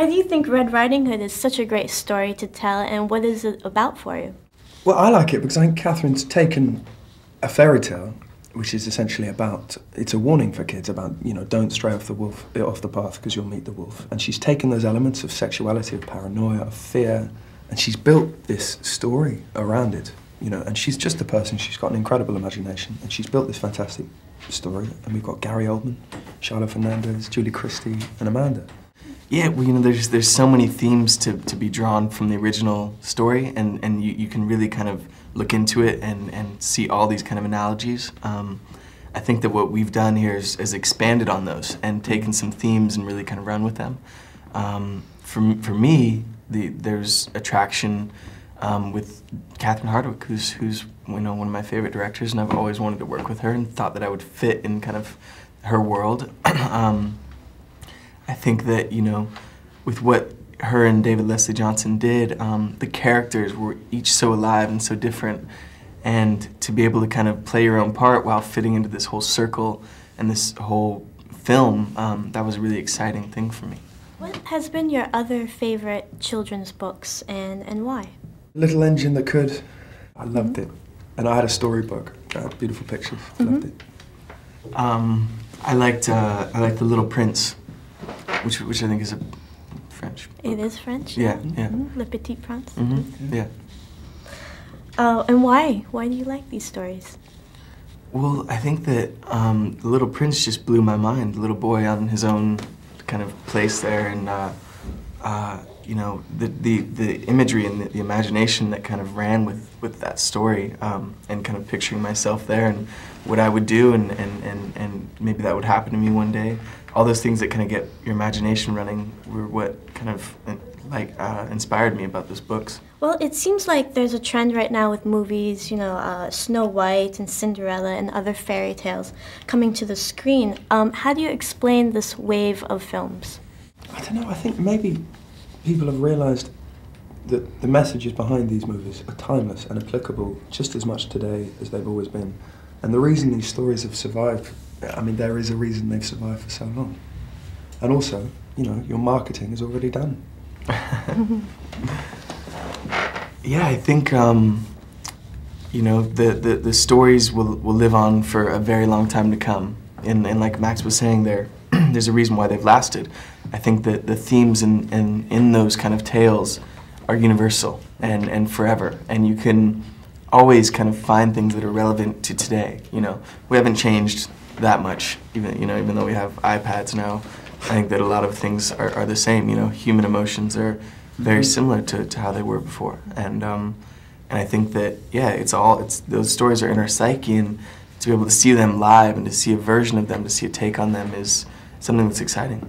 Why do you think Red Riding Hood is such a great story to tell, and what is it about for you? Well, I like it because I think Catherine's taken a fairy tale, which is essentially about, it's a warning for kids about, you know, don't stray off the path because you'll meet the wolf. And she's taken those elements of sexuality, of paranoia, of fear, and she's built this story around it, you know, and she's just a person, she's got an incredible imagination, and she's built this fantastic story. And we've got Gary Oldman, Shiloh Fernandez, Julie Christie, and Amanda. Yeah, well, you know, there's so many themes to be drawn from the original story, and you can really kind of look into it and see all these kind of analogies. I think that what we've done here is expanded on those and taken some themes and really kind of run with them. For me, there's attraction with Catherine Hardwicke, who's you know, one of my favorite directors, and I've always wanted to work with her and thought that I would fit in kind of her world. I think that, you know, with what her and David Leslie Johnson did, the characters were each so alive and so different, and to be able to kind of play your own part while fitting into this whole circle and this whole film, that was a really exciting thing for me. What has been your other favorite children's books, and why? Little Engine That Could, I loved it. And I had a storybook, beautiful pictures, loved it. I liked The Little Prince, which I think is a French book. It is French? Yeah, yeah. Le Petit Prince? Yeah. Oh, and why? Why do you like these stories? Well, I think that The Little Prince just blew my mind. The little boy on his own kind of place there, and you know, the imagery and the imagination that kind of ran with that story, and kind of picturing myself there and what I would do, and maybe that would happen to me one day. All those things that kind of get your imagination running were what kind of inspired me about those books. Well, it seems like there's a trend right now with movies, you know, Snow White and Cinderella and other fairy tales coming to the screen. How do you explain this wave of films? I don't know, I think maybe people have realised that the messages behind these movies are timeless and applicable just as much today as they've always been. And the reason these stories have survived, I mean, there is a reason they've survived for so long. And also, you know, your marketing is already done. Yeah, I think, you know, the stories will live on for a very long time to come. And like Max was saying there, there's a reason why they've lasted. I think that the themes in those kind of tales are universal and forever. And you can always kind of find things that are relevant to today, you know. We haven't changed that much, even though we have iPads now. I think that a lot of things are the same, you know. Human emotions are very similar to how they were before. And I think that, yeah, those stories are in our psyche, and to be able to see them live and to see a version of them, to see a take on them is something that's exciting.